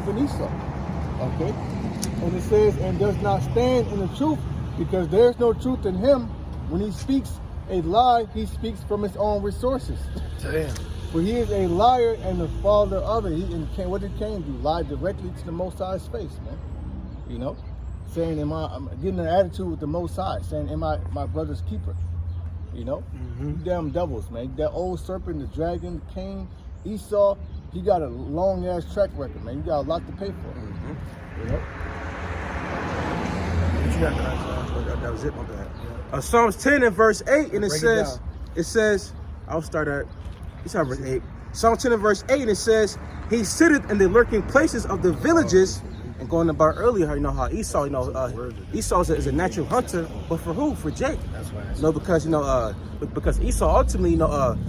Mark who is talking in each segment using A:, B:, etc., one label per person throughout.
A: even Esau. Okay? And it says, and does not stand in the truth, because there's no truth in him. When he speaks a lie, he speaks from his own resources.
B: Damn.
A: For he is a liar and the father of it. What did Cain do? Lie directly to the Most High's face, man. You know? Saying, I'm getting an attitude with the Most High, saying, am I my brother's keeper? You know? You damn devils, man. That old serpent, the dragon, Cain, Esau, he got a long-ass track record, man. You got a lot to pay for. You know?
B: What you got, guys? That was it, my bad.
C: Psalms 10 and verse 8, and
B: Break
C: it says, I'll start at, it's on verse 8. Psalm 10 and verse 8, and it says, he sitteth in the lurking places of the villages. And going about earlier, you know how Esau, Esau is a natural hunter, but for who? For Jake.
B: That's why.
C: Because because Esau ultimately,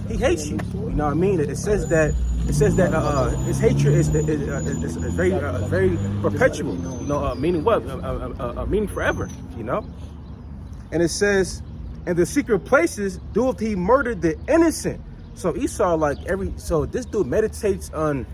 C: he hates you. You know what I mean? It says that his hatred is very perpetual. You know, meaning what? Meaning forever. You know. And it says, in the secret places doeth he murder the innocent. So Esau, so this dude meditates on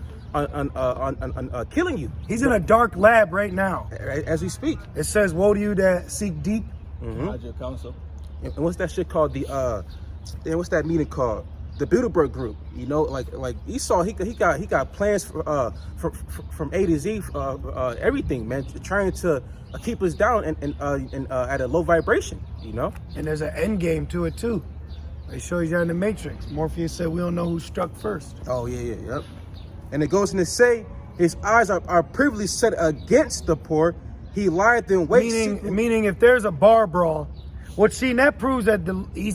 C: killing you.
B: He's in a dark lab right now.
C: As we speak.
B: It says, woe to you that seek deep.
A: Your counsel.
C: And what's that shit called? What's that meeting called? The Bilderberg Group. You know, like Esau, he got plans from A to Z, everything, man, trying to keep us down and at a low vibration. You know.
B: And there's an end game to it too. They show you that in the Matrix. Morpheus said, we don't know who struck first.
C: Oh yep. And it goes on to say, his eyes are privily set against the poor. He lieth in wait.
B: Meaning if there's a bar brawl, that proves that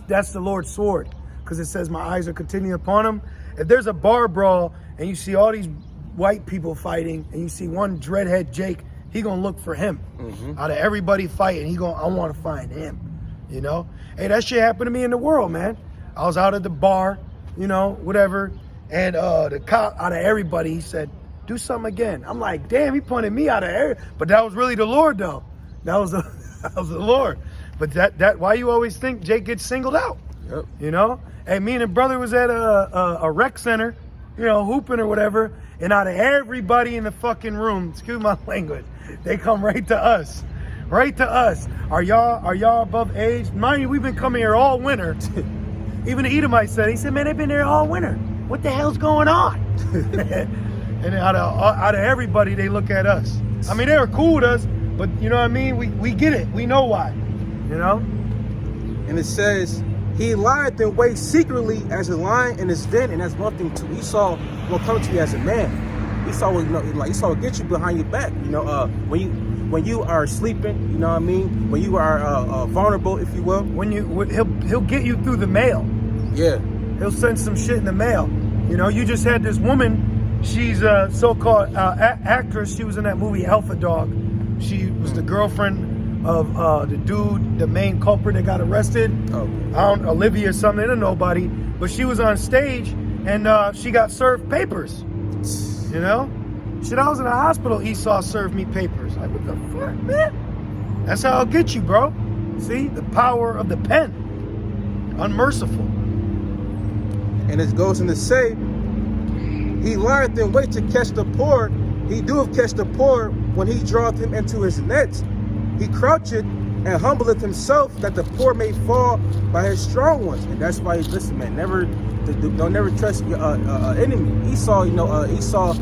B: that's the Lord's sword. Because it says, my eyes are continuing upon him. If there's a bar brawl and you see all these white people fighting and you see one dreadhead Jake, he gonna look for him. Out of everybody fighting, I want to find him. You know? Hey, that shit happened to me in the world, man. I was out at the bar, whatever. And the cop, out of everybody, he said, do something again. I'm like, damn, he pointed me out of air. But that was really the Lord, though. That was the Lord. But that why you always think Jake gets singled out?
C: Yep.
B: Hey, me and the brother was at a rec center, hooping or whatever. And out of everybody in the fucking room, excuse my language, they come right to us. Right to us. Are y'all above age? Mind you, we've been coming here all winter. Even the Edomite said, man, they've been there all winter. What the hell's going on? And out of everybody, they look at us. I mean, they were cool with us, but you know what I mean? We get it. We know why.
C: And it says, he lieth in wait secretly as a lion in his den, and that's one thing too. Esau will come to you as a man. Esau will get you behind your back. When you are sleeping, you know what I mean? When you are vulnerable, if you will.
B: He'll get you through the mail.
C: Yeah.
B: He'll send some shit in the mail. You just had this woman. She's a so-called actress. She was in that movie Alpha Dog. She was the girlfriend of the dude, the main culprit that got arrested. Olivia or something. I don't know nobody. But she was on stage and she got served papers. Shit, I was in the hospital. Esau served me papers. Like, what the fuck, man? That's how I'll get you, bro. See? The power of the pen. Unmerciful.
C: And it goes on to say, he lieth in wait to catch the poor. He doeth catch the poor when he draweth him into his nets. He croucheth and humbleth himself that the poor may fall by his strong ones. And that's why, listen, man, don't never trust your enemy. Esau, Esau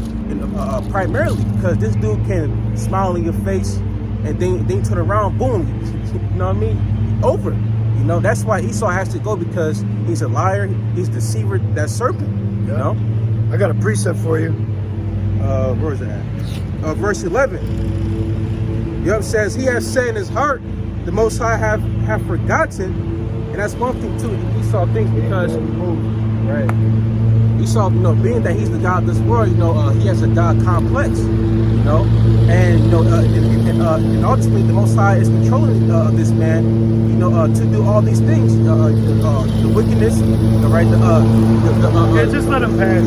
C: primarily because this dude can smile in your face and then turn around, boom, you know what I mean? Over. That's why Esau has to go, because he's a liar, he's a deceiver, that serpent,
B: I got a precept for you.
C: Where is that? Verse 11. It says, he has said in his heart, the Most High have forgotten. And that's one thing too, Esau thinks, because Esau, being that he's the God of this world, he has a God complex, and ultimately the Most High is controlling this man, to do all these things, the wickedness,
B: just let him pass.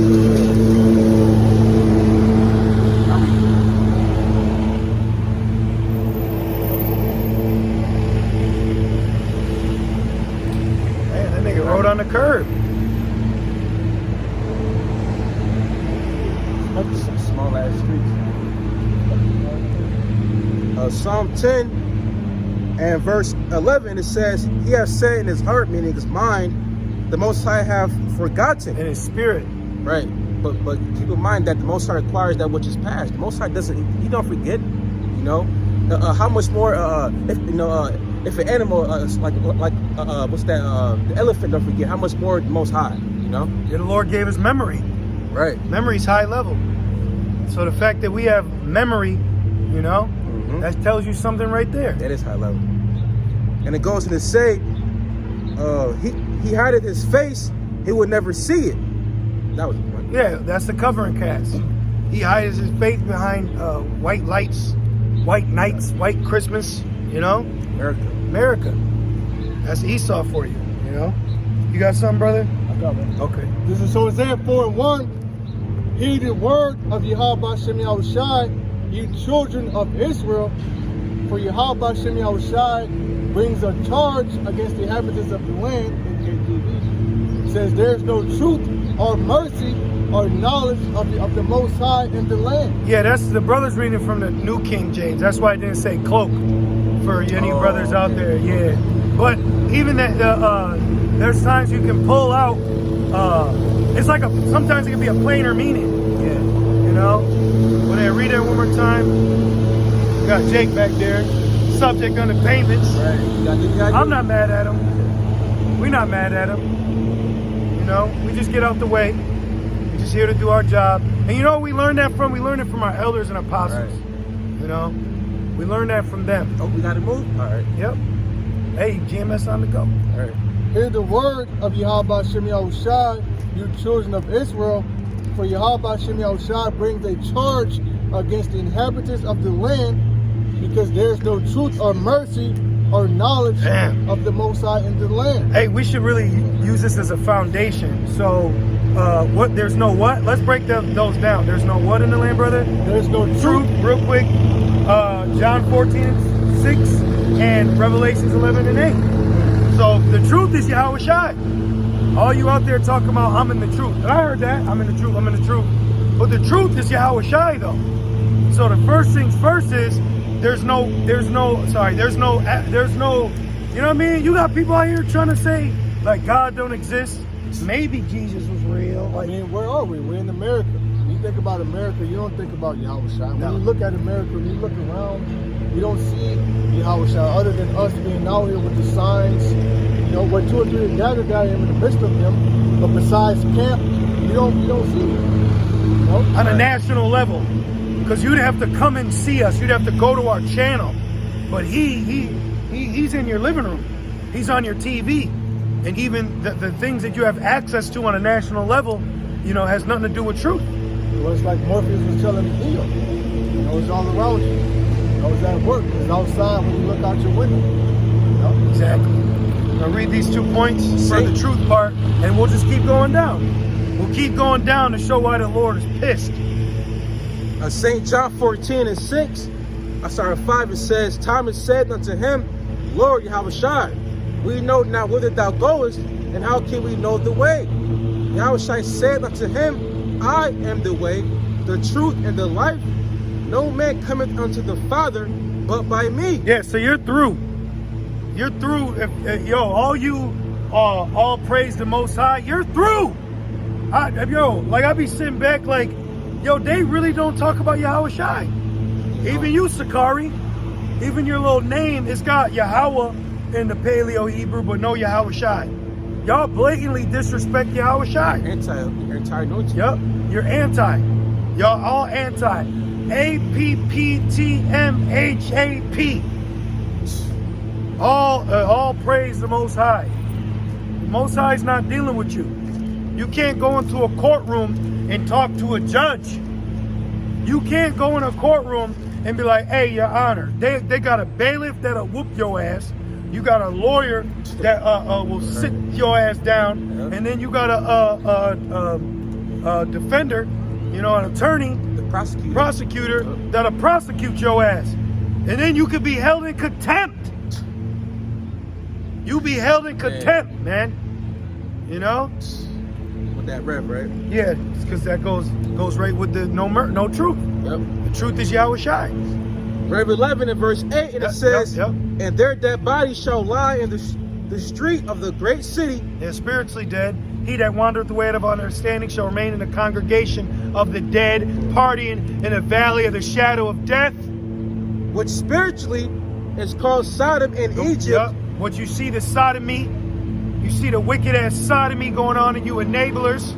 B: Man, that nigga rode on the curb.
A: Some small ass streets.
C: Psalm 10 and verse 11, it says, he has said in his heart, meaning his mind, the Most High have forgotten.
B: In his spirit.
C: Right. But keep in mind that the Most High requires that which is past. The Most High doesn't, he don't forget, you know. How much more, if an animal, what's that, the elephant don't forget, how much more the Most High, you know?
B: Yeah, the Lord gave us memory.
C: Right.
B: Memory's high level. So the fact that we have memory, you know, that tells you something right there.
C: That is high level. And it goes on to say, he hided his face, he would never see it. That was the point.
B: Yeah, that's the covering cast. He hides his face behind white lights, white nights, white Christmas, you know? America. That's Esau for you, you know? You got something, brother?
A: I got it.
B: Okay.
A: This is Hosea 4:1. Hear the word of Yahweh Shem Yahushai, ye children of Israel, for Yahweh Shem Yahushai brings a charge against the inhabitants of the land, in KJV. It says there's no truth or mercy or knowledge of the Most High in the land.
B: Yeah, that's the brothers reading from the New King James. That's why I didn't say cloak for any brothers out there. Yeah, but even that, there's times you can pull out. It's like sometimes it can be a plainer meaning.
C: Yeah.
B: You know. When I read that one more time, we got Jake back there, subject under payments.
C: Right.
B: I'm not mad at him. We're not mad at him. You know, we just get out the way. We're just here to do our job. And you know what we learned that from? We learned it from our elders and apostles.
C: Right.
B: You know, we learned that from them.
C: Oh, we got to move? All right.
B: Yep. Hey, GMS on the go.
C: All right.
A: Hear the word of Yahweh Shem Yahushai, you children of Israel, for Yahweh Shem Yahushai brings a charge against the inhabitants of the land, because there's no truth or mercy or knowledge of the Most High in the land.
B: Hey, we should really use this as a foundation. So, what? There's no what? Let's break those down. There's no what in the land, brother?
A: There's no
B: Truth, real quick. John 14:6 and Revelations 11:8. So the truth is Yahweh Shai. All you out there talking about, I'm in the truth. And I heard that. I'm in the truth. I'm in the truth. But the truth is Yahweh Shai, though. So the first things first is there's no, you know what I mean? You got people out here trying to say, like, God don't exist. Maybe Jesus was real.
A: I mean, where are we? We're in America. When you think about America, you don't think about Yahweh Shai. When you look at America, when you look around, you don't see Yahweh Shai other than us being out here with the signs. You know, where 2 or 3 are gathered, I am in the midst of them. But besides camp, you don't see it. You know?
B: On a national level. Because you'd have to come and see us. You'd have to go to our channel. But he's in your living room. He's on your TV. And even the things that you have access to on a national level, you know, has nothing to do with truth.
A: Well, it's like Morpheus was telling me, you know, it's all around you. You know, it's at work. It's outside when you look out your window. You know?
B: Exactly. I'll read these 2 points for the truth part, and we'll just keep going down. We'll keep going down to show why the Lord is pissed.
C: St. John 14:5, it says, Thomas said unto him, Lord Yahweh Shai, we know not whither thou goest, and how can we know the way? Yahweh Shai said unto him, I am the way, the truth, and the life. No man cometh unto the Father but by me.
B: Yeah, so you're through. You're through. All praise the Most High. You're through. I be sitting back like, they really don't talk about Yahweh Shai. Even you, Sakari, even your little name, it's got Yahweh in the Paleo Hebrew, but no Yahweh Shai. Y'all blatantly disrespect Yahweh Shai.
C: Anti-anointing.
B: Yep, you're anti. Y'all all anti. APPTMHAP. All praise the Most High. The Most High is not dealing with you. You can't go into a courtroom and talk to a judge. You can't go in a courtroom and be like, hey, Your Honor, they got a bailiff that'll whoop your ass. You got a lawyer that will sit your ass down, and then you got a defender, you know, an attorney,
C: the
B: prosecutor that'll prosecute your ass, and then you could be held in contempt. You be held in contempt, man. You know.
C: With that rev, right?
B: Yeah, because that goes right with the no truth.
C: Yep.
B: The truth is Yahweh Shai.
C: Rev 11 and verse 8, and
B: Yep,
C: it says,
B: yep.
C: and their dead bodies shall lie in the street of the great city.
B: They're spiritually dead. He that wandereth the way of understanding shall remain in the congregation of the dead, partying in the valley of the shadow of death.
C: Which spiritually is called Sodom in Egypt.
B: Yep. What you see, the sodomy, you see the wicked ass sodomy going on in you enablers,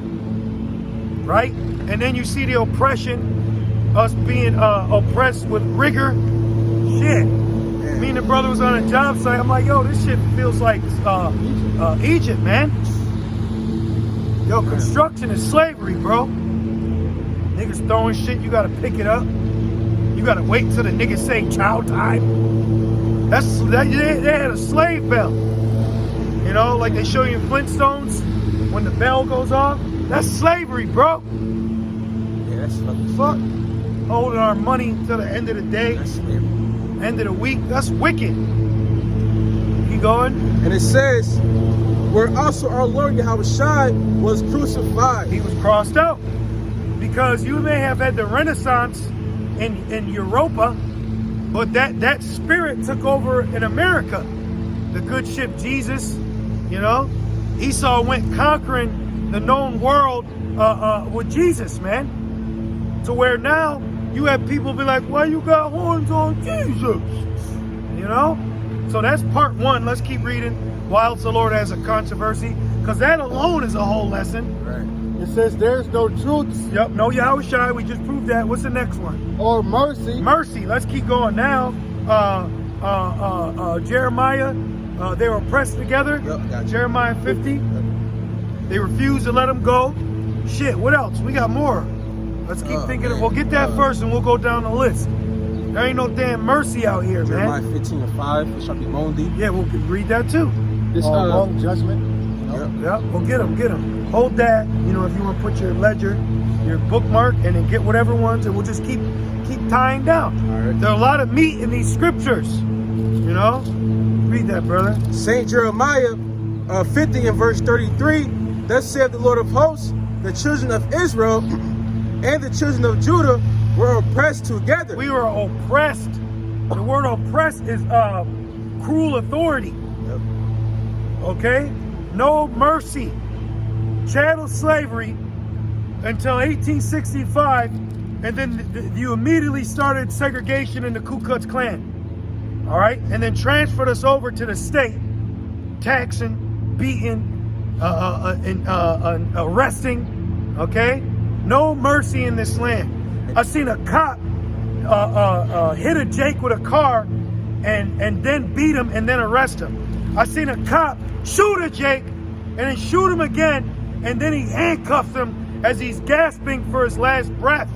B: right? And then you see the oppression, us being oppressed with rigor. Shit. Me and the brother was on a job site. I'm like, yo, this shit feels like Egypt, man. Yo, construction is slavery, bro. Niggas throwing shit, you gotta pick it up. You gotta wait till the niggas say chow time. They had a slave bell. You know, like they show you in Flintstones when the bell goes off. That's slavery, bro.
C: Yeah, that's fucking fuck.
B: Holding our money till the end of the day,
C: That's slavery.
B: end of the week. That's wicked. Keep going.
C: And it says, where also our Lord Yahushua was crucified.
B: He was crossed out because you may have had the Renaissance in Europa, but that spirit took over in America. The good ship Jesus, you know, Esau went conquering the known world with Jesus, man. To where now you have people be like, why you got horns on Jesus? You know? So that's part one. Let's keep reading. Whilst the Lord has a controversy, because that alone is a whole lesson.
C: Right.
A: It says there's no truth
B: Yep, no Yahushua, we just proved that. What's the next one?
A: or mercy.
B: Mercy. Let's keep going now. Jeremiah, they were pressed together.
C: Yep, I got you.
B: Jeremiah 50. They refused to let them go. Shit, what else? We got more. Let's keep thinking.
C: Man.
B: We'll get that first and we'll go down the list. There ain't no damn mercy out here,
C: Jeremiah
B: man.
C: 15 and 5, it shall be moaned thee.
B: Yeah, we'll read that too.
C: This
A: Long judgment.
B: Yeah, well, get them. Hold that. You know, if you want to put your ledger, your bookmark, and then get whatever ones, and we'll just keep tying down.
C: All right.
B: There's a lot of meat in these scriptures. You know, read that, brother.
C: Saint Jeremiah 50 and verse 33, thus saith the Lord of hosts, the children of Israel and the children of Judah were oppressed together.
B: We were oppressed. The word oppressed is cruel authority.
C: Yep.
B: Okay? No mercy. Chattel slavery until 1865, and then you immediately started segregation in the Ku Klux Klan. All right? And then transferred us over to the state, taxing, beating, and arresting. Okay? No mercy in this land. I seen a cop hit a Jake with a car and then beat him and then arrest him. I seen a cop shoot a Jake and then shoot him again, and then he handcuffs him as he's gasping for his last breath.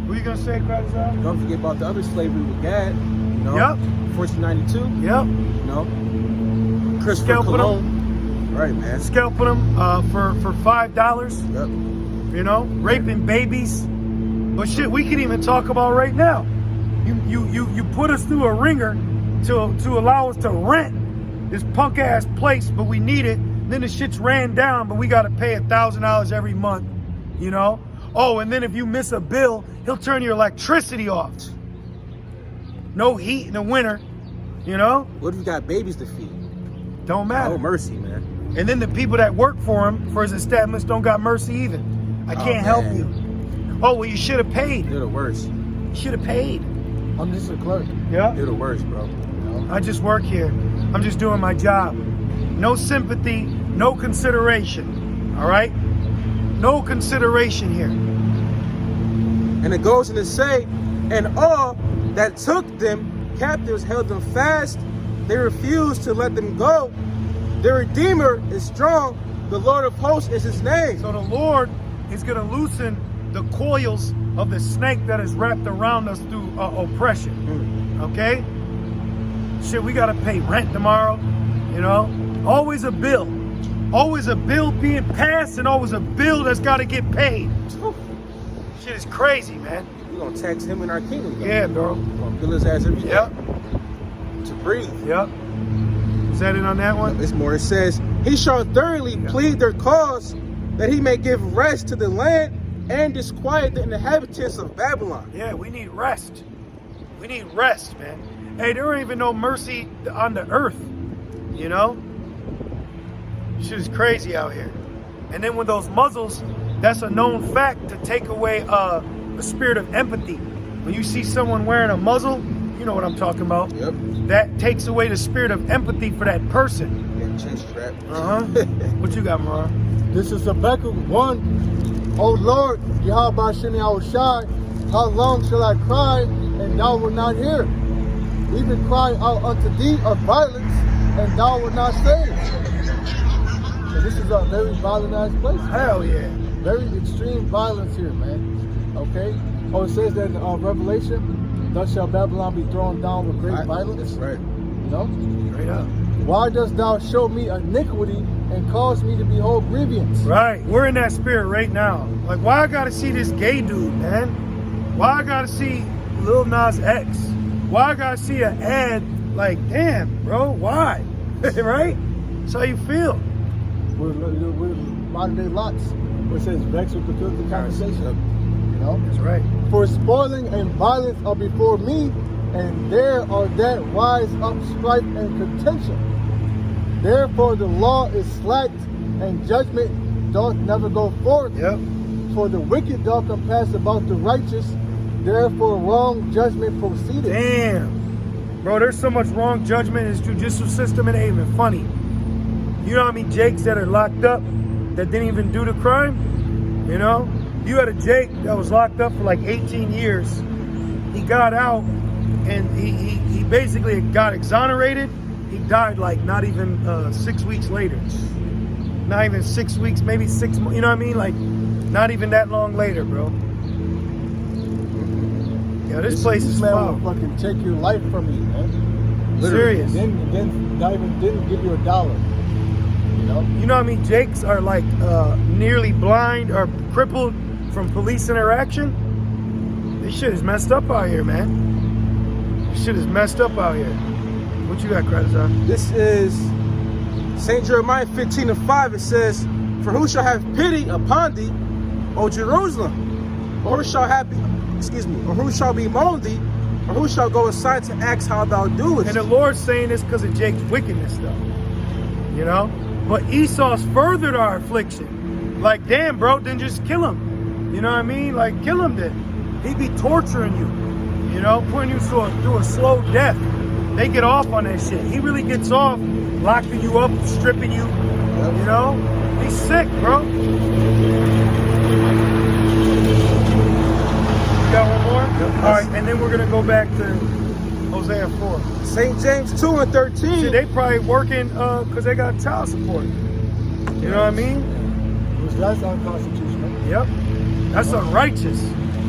B: What are you gonna say, Kratazar?
C: Don't forget about the other slavery with Gad, you know,
B: Yep.
C: 1492,
B: Yep.
C: you know, Christopher
B: Scalping
C: Cologne. Right, man.
B: Scalping him for $5.
C: Yep.
B: You know, raping babies. But shit, we can even talk about right now. You put us through a ringer to allow us to rent this punk ass place, but we need it. Then the shit's ran down, but we gotta pay $1,000 every month. You know? Oh, and then if you miss a bill, he'll turn your electricity off. No heat in the winter. You know?
C: What if you got babies to feed?
B: Don't matter.
C: Oh, mercy, man.
B: And then the people that work for him, for his establishment, don't got mercy either. I can't help
C: man.
B: you. Oh, well, you should have paid.
C: They're the worst.
B: You should have paid.
A: I'm just a clerk.
B: Yeah.
C: They're the worst, bro.
B: I just work here. I'm just doing my job. No sympathy, no consideration. All right? No consideration here.
C: And it goes on to say, and all that took them captives held them fast. They refused to let them go. Their Redeemer is strong. The Lord of hosts is his name.
B: So the Lord is going to loosen the coils of the snake that is wrapped around us through oppression. Okay? Shit, we got to pay rent tomorrow. You know? Always a bill. Always a bill being passed and always a bill that's got to get paid. Shit is crazy, man.
C: We're going to tax him in our kingdom.
B: Yeah, bro.
C: We're going to bill his ass every day.
B: Yep.
C: To breathe.
B: Yep. Is that it on that one?
C: It's more. It says, he shall thoroughly plead their cause, that he may give rest to the land and disquiet the inhabitants of Babylon.
B: Yeah, we need rest. We need rest, man. Hey, there ain't even no mercy on the earth, you know? Shit is crazy out here. And then with those muzzles, that's a known fact to take away the spirit of empathy. When you see someone wearing a muzzle, you know what I'm talking about.
C: Yep.
B: That takes away the spirit of empathy for that person.
C: Yeah, chest strap.
B: What you got, Marah?
A: This is Habakkuk 1. O Lord, Yahweh Shemi Awashai, how long shall I cry and thou wilt not hear? Even cry out unto thee of violence and thou wilt not save. So this is a very violent ass place.
B: Hell yeah.
A: Very extreme violence here, man. Okay? Oh, it says that in Revelation, thus shall Babylon be thrown down with great violence.
C: That's right.
A: You know?
B: Straight up.
A: Why dost thou show me iniquity and cause me to behold grievance?
B: Right. We're in that spirit right now. Like, why I gotta see this gay dude, man? Why I gotta see Lil Nas X? Why I gotta see an ad? Like, damn, bro, why? Right? That's how you feel.
A: We're modern day lots. Where it says vex with the filthy conversation. You know?
B: That's right.
A: For spoiling and violence are before me, and there are that rise up strife and contention. Therefore the law is slacked, and judgment doth never go forth.
B: Yep.
A: For the wicked doth compass about the righteous, therefore wrong judgment proceedeth.
B: Damn. Bro, there's so much wrong judgment in this judicial system, it ain't even funny. You know how many Jakes that are locked up that didn't even do the crime? You know? You had a Jake that was locked up for like 18 years. He got out and he basically got exonerated. He died like not even 6 weeks later. Not even 6 weeks, maybe 6 months. You know what I mean? Like, not even that long later, bro. Yeah, this place is
A: man
B: foul.
A: will fucking take your life from you, man.
B: Serious.
A: Then not even didn't give you a dollar. You know?
B: You know how many Jakes are like nearly blind or crippled from police interaction? This shit is messed up out here, man. This shit is messed up out here. What you got, Kratazar?
C: This is St. Jeremiah 15:5. It says, for who shall have pity upon thee, O Jerusalem? Or who shall or who shall bemoan thee, or who shall go aside to ask how thou doest?
B: And the Lord's saying this because of Jake's wickedness, though. You know? But Esau's furthered our affliction. Like, damn, bro, then just kill him. You know what I mean? Like, kill him then. He'd be torturing you. You know? Putting you through a slow death. They get off on that shit. He really gets off locking you up, stripping you. You know? He's sick, bro. Got one more? All right, and then we're going to go back to Hosea 4.
C: St. James 2:13.
B: See, they probably working because they got child support. You know what I mean?
A: That's unconstitutional.
B: Yep. That's unrighteous.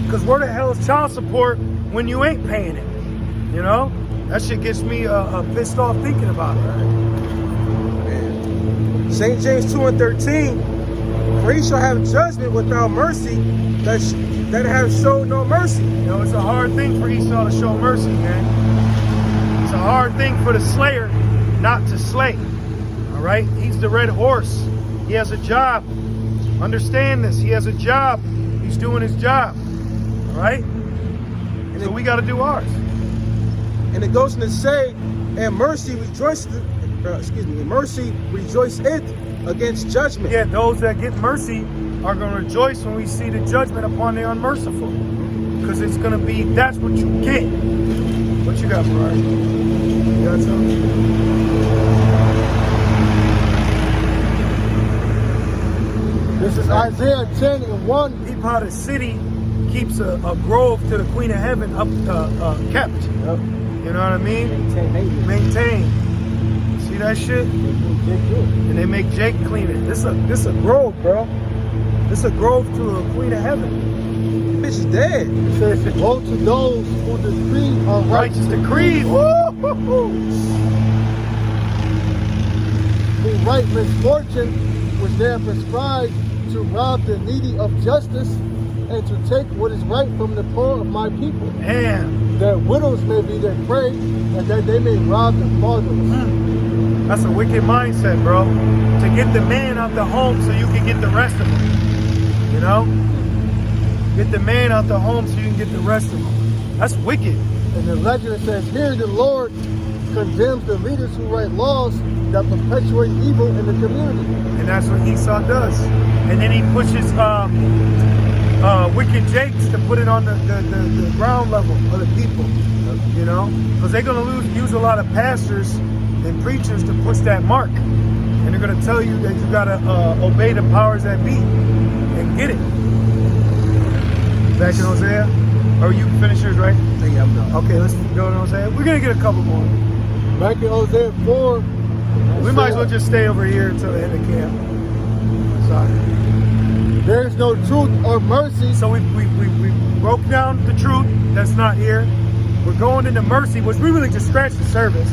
B: Because where the hell is child support when you ain't paying it? You know? That shit gets me pissed off thinking about it.
C: St. James 2:13. For he shall have judgment without mercy that have showed no mercy.
B: You know, it's a hard thing for Esau to show mercy, man. It's a hard thing for the slayer not to slay. All right? He's the red horse. He has a job. Understand this. He has a job. He's doing his job. All right? So we got to do ours.
C: And it goes on to say, and mercy rejoiceth against judgment.
B: Yeah, those that get mercy are going to rejoice when we see the judgment upon the unmerciful. Because it's going to be, that's what you get. What you got, Brian? You got something?
A: This is Isaiah 10:1.
B: Peep how the city keeps a grove to the Queen of Heaven kept.
A: Yep.
B: You know what I mean?
A: Maintain.
B: See that shit? And they make Jake clean it. This a grove, bro. This a grove to a Queen of Heaven.
C: Bitch is dead.
A: It says, woe to those who decree
B: Righteous
A: unrighteous
B: decrees.
A: who write misfortune which they have prescribed to rob the needy of justice and to take what is right from the poor of my people.
B: Damn.
A: That widows may be their prey, and that they may rob the fatherless.
B: That's a wicked mindset, bro. To get the man out the home so you can get the rest of them. You know? get the man out the home so you can get the rest of them. That's wicked.
A: And the legend says, here the Lord condemns the leaders who write laws that perpetuate evil in the community.
B: And that's what Esau does. And then he pushes wicked Jakes to put it on the ground level of the people, you know? Because they're going to use a lot of pastors and preachers to push that mark. And they're going to tell you that you got to obey the powers that be and get it. Back in Hosea? Or you finish yours, right?
A: Yeah, I'm done.
B: Okay, let's go to Hosea. We're going to get a couple more.
A: Back in Hosea 4.
B: We might as well just stay over here until the end of camp. Sorry.
A: There is no truth or mercy.
B: So we broke down the truth that's not here. We're going into mercy, which we really just scratched the surface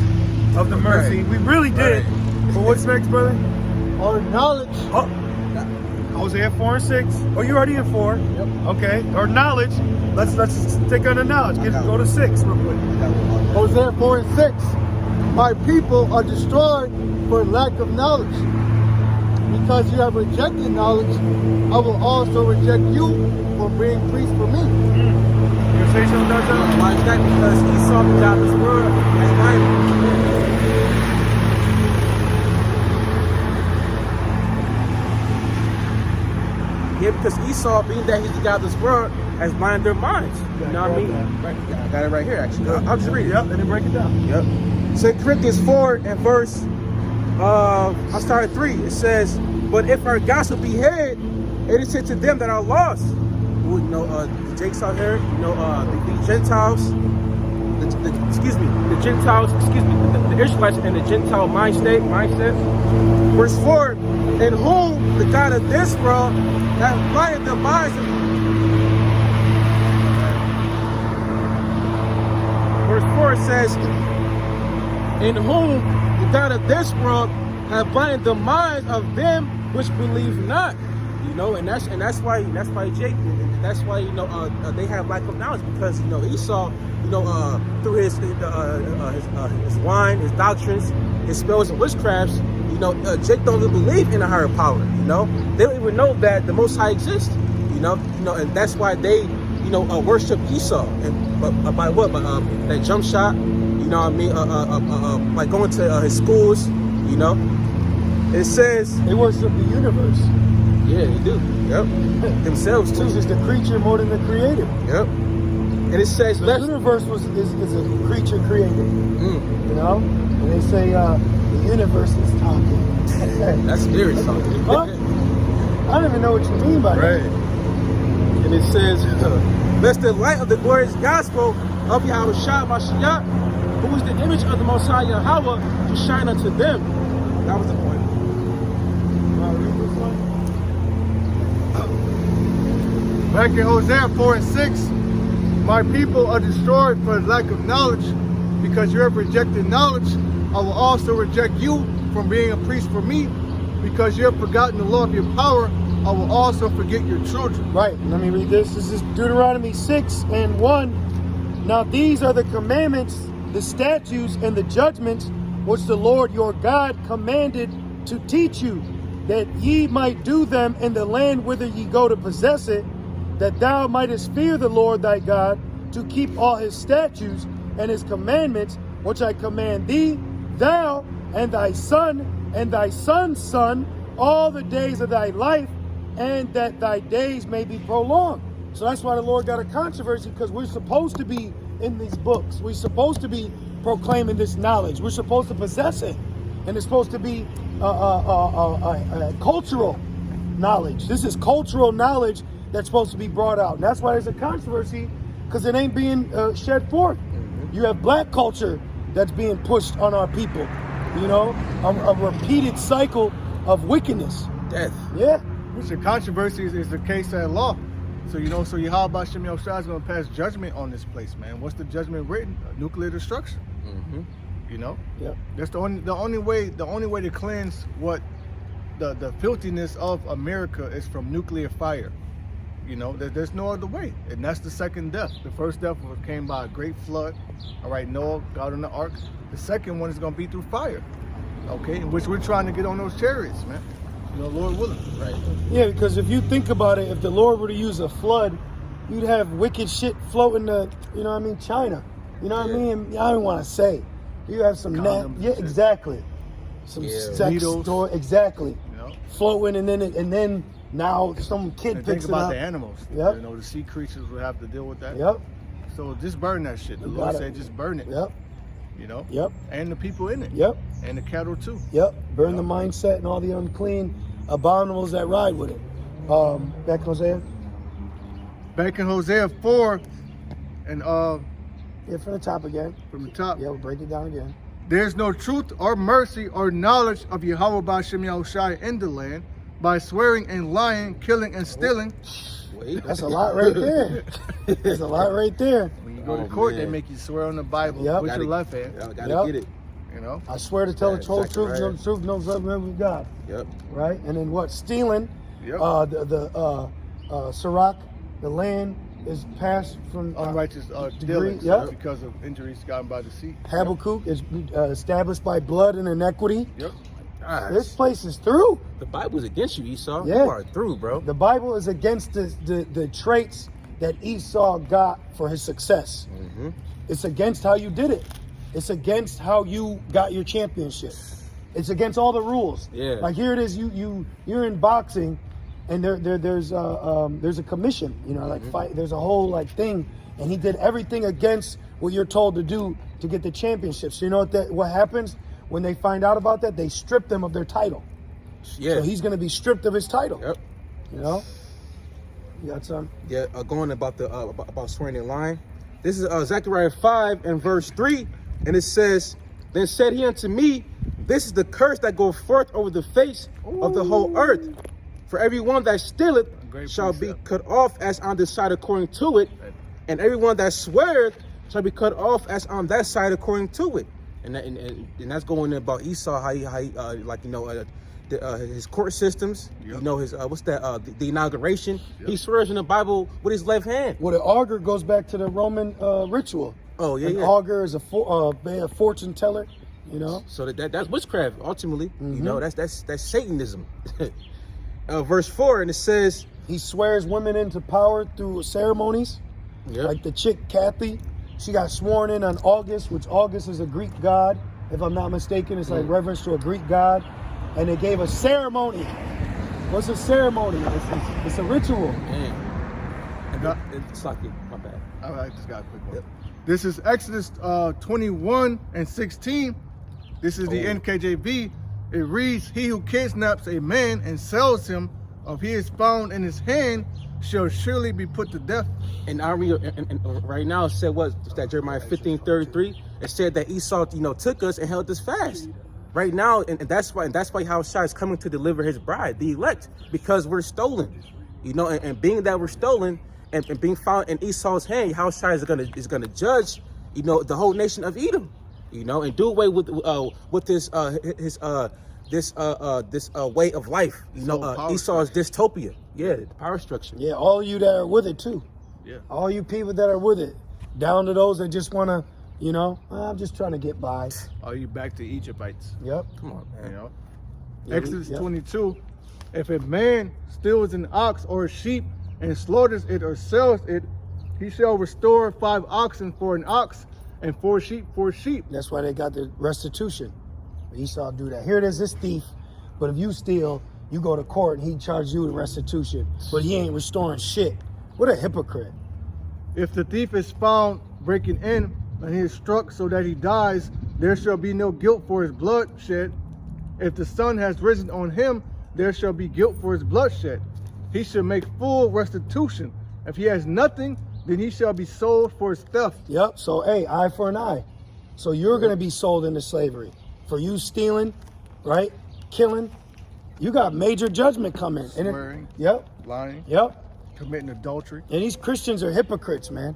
B: of the mercy.
A: Right.
B: We really did. But what's next, brother?
A: Or knowledge.
B: Oh, Hosea 4 and 6. Oh, you're already in 4.
A: Yep.
B: Okay. Or knowledge. Let's stick on the knowledge. Go to 6 real quick.
A: Hosea 4 and 6. My people are destroyed for lack of knowledge. Because you have rejected knowledge, I will also reject you from being priest for me.
B: You gonna say something, Dr.?
C: Why is that? Because Esau got this word as Bible. Yeah, because Esau, being that he's the God of this world, has blinded their minds. You know what I mean? Right, I got it right here, actually. I'll just read it.
B: Yep, and then break it down.
C: Yep. 2 Corinthians 4 and verse, I'll start at 3. It says, but if our gospel be hid, it is said to them that are lost. Who, you know, the Jakes out here, you know, the Gentiles, the Gentiles, the Israelites and the Gentile mindset. Verse 4, in whom the God of this world hath blinded the minds of. Verse 4 says, in whom the God of this world hath blinded the minds of them which believe not. You know, and that's why Jake, and that's why, you know, they have lack of knowledge, because, you know, Esau, you know, through his wine, his doctrines, his spells and witchcrafts, you know, Jake don't even believe in a higher power. You know, they don't even know that the Most High exists. You know, and that's why they, you know, worship Esau, and by what? By that jump shot. You know what I mean? Like going to his schools. You know, it says
B: They worship the universe.
C: yeah, they do. Yep, themselves too.
B: Which is the creature more than the creator.
C: Yep, and it says
B: The universe is a creature created. You know? And they say the universe is talking.
C: That's spirit talking.
B: Huh? I don't even know what you mean by
C: Right.
B: that.
C: And it says, lest the light of the glorious gospel of Yahweh Shah Mashiach, who is the image of the Most High Yahweh, to shine unto them. That was the point.
A: Back in Hosea 4 and 6, my people are destroyed for lack of knowledge. Because you have rejected knowledge, I will also reject you from being a priest for me. Because you have forgotten the law of your power, I will also forget your children.
B: Right, let me read this. This is Deuteronomy 6 and 1. Now these are the commandments, the statutes, and the judgments which the Lord your God commanded to teach you, that ye might do them in the land whither ye go to possess it, that thou mightest fear the Lord thy God, to keep all his statutes and his commandments, which I command thee, thou and thy son and thy son's son, all the days of thy life, and that thy days may be prolonged. So that's why the Lord got a controversy, because we're supposed to be in these books. We're supposed to be proclaiming this knowledge. We're supposed to possess it. And it's supposed to be cultural knowledge. This is cultural knowledge that's supposed to be brought out. And that's why there's a controversy, because it ain't being shed forth. You have black culture that's being pushed on our people. You know, a repeated cycle of wickedness.
C: Death.
B: Yeah.
A: Which the controversy is the case at law. So, you know, so Yahweh Shem Yoshua is going to pass judgment on this place, man. What's the judgment written? Nuclear destruction. You know?
B: Yep.
A: That's the only way to cleanse what the filthiness of America is from nuclear fire. You know, there's no other way. And that's the second death. The first death came by a great flood. All right, Noah got on the ark. The second one is going to be through fire. Okay, in which we're trying to get on those chariots, man. You know, Lord willing. Right.
B: Yeah, because if you think about it, if the Lord were to use a flood you'd have wicked shit floating to, you know what I mean, China. You know what I mean? I don't want to say. You have some
A: Condoms,
B: yeah, exactly. Some sex
A: Needles.
B: store, exactly.
A: You know?
B: Floating, and then now some kid
A: And
B: picks
A: think
B: it
A: about
B: up.
A: the animals.
B: Yep.
A: You know, the sea creatures will have to deal with that.
B: Yep.
A: So just burn that shit. The
B: You
A: Lord
B: gotta-
A: said just burn it.
B: Yep.
A: You know?
B: Yep.
A: And the people in it.
B: Yep.
A: And the cattle too.
B: Yep. Burn the mindset and all the unclean abominables that ride with it. Back in Hosea.
A: Back in Hosea 4, and
B: Yeah, from the top again.
A: from the top,
B: Yeah, we'll break it down again.
A: there's no truth or mercy or knowledge of Yahweh B'Shem Yahushai in the land, by swearing and lying, killing and stealing.
C: Wait,
B: That's a lot right there. That's a lot right there.
A: When you go to
C: Oh,
A: court,
C: man.
A: they make you swear on the Bible
B: Yep.
A: with
C: Gotta-
A: your left hand.
C: Gotta
B: Yep.
C: get it.
A: You know?
B: I swear to tell
C: Yeah,
B: the whole truth,
C: Zechariah.
B: no truth, no something with God.
C: Yep.
B: Right? And then what? Stealing.
A: Yep.
B: Sirach, the land is passed from
A: Unrighteous
B: degree,
A: dealings
B: yep.
A: because of injuries gotten by deceit.
B: Habakkuk is established by blood and iniquity.
A: Yep.
B: This place is through.
C: The Bible's against you, Esau.
B: Yeah.
C: You are through, bro.
B: The Bible is against the traits that Esau got for his success.
C: Mm-hmm.
B: It's against how you did it. It's against how you got your championship. It's against all the rules.
C: Yeah.
B: Like here it is. You're in boxing, and there's a commission. You know, like fight. There's a whole like thing, and he did everything against what you're told to do to get the championship. So you know what happens when they find out about that? They strip them of their title.
C: Yeah.
B: So he's going to be stripped of his title.
C: Yep.
B: You know. You got some?
C: Yeah. Going about the about swearing in lying. This is Zechariah 5 and verse 3, and it says, "Then said he unto me, This is the curse that goeth forth over the face of the whole earth. For everyone that stealeth
A: Great
C: shall
A: precept.
C: be cut off as on this side according to it, and everyone that sweareth shall be cut off as on that side according to it." And that's going about Esau, how he like, you know, his court systems,
A: Yep.
C: you know, his the inauguration. He swears in the Bible with his left hand.
B: Well, the augur goes back to the Roman ritual.
C: Oh, yeah,
B: An
C: yeah.
B: augur is a fortune teller. You know.
C: So that's witchcraft ultimately.
B: Mm-hmm.
C: You know, that's Satanism. Verse 4, and it says,
B: He swears women into power through ceremonies.
C: yep.
B: Like the chick Kathy, she got sworn in on August, which August is a Greek god, if I'm not mistaken. It's like reverence to a Greek god, and they gave a ceremony. What's a ceremony? It's a ritual.
C: Damn.
A: Got-
C: It's like it. My bad.
A: I just got a quick one. This is Exodus 21 and 16. This is the NKJV. It reads, "He who kidnaps a man and sells him, if he is found in his hand, shall surely be put to death."
C: And I read, and right now it said what? It's that Jeremiah 15:33. It said that Esau, you know, took us and held us fast. Right now, and that's why Yahushua is coming to deliver his bride, the elect, because we're stolen. You know, and being that we're stolen and being found in Esau's hand, Yahushua is gonna judge, you know, the whole nation of Edom. You know, and do away with this way of life. You know,
A: power
C: Esau's dystopia. Yeah, the power structure.
B: Yeah, all of you that are with it too.
A: Yeah.
B: All you people that are with it. Down to those that just want to, you know, I'm just trying to get by.
A: Are you back to Egyptites?
B: Yep.
C: Come on, man.
A: You know.
B: Yeah,
A: Exodus
B: yep.
A: 22. If a man steals an ox or a sheep and slaughters it or sells it, he shall restore 5 oxen for an ox and 4 sheep for a sheep.
B: That's why they got the restitution. Esau do that. Here it is, this thief. But if you steal, you go to court and he charges you the restitution. But he ain't restoring shit. What a hypocrite.
A: If the thief is found breaking in and he is struck so that he dies, there shall be no guilt for his blood shed. If the sun has risen on him, there shall be guilt for his bloodshed. He shall make full restitution. If he has nothing, then he shall be sold for his theft.
B: Yep. So, hey, eye for an eye. So you're going to be sold into slavery. For you stealing, right? Killing. You got major judgment coming. And
A: Swearing.
B: Yep.
A: Lying,
B: Yep.
A: committing adultery.
B: And these Christians are hypocrites, man.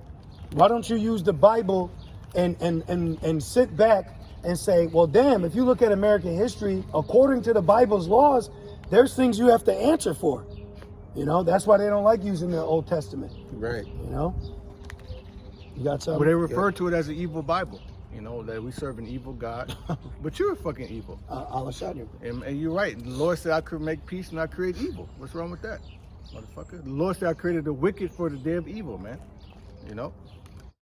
B: Why don't you use the Bible and sit back and say, well, damn, if you look at American history, according to the Bible's laws, there's things you have to answer for. You know, that's why they don't like using the Old Testament.
C: Right.
B: You know? You got something?
A: Well, they refer to it as an evil Bible. You know, that we serve an evil God. But you're fucking evil.
B: Allah shot you.
A: And you're right. The Lord said I could make peace and I create evil. What's wrong with that? motherfucker. The Lord said I created the wicked for the day of evil, man. You know?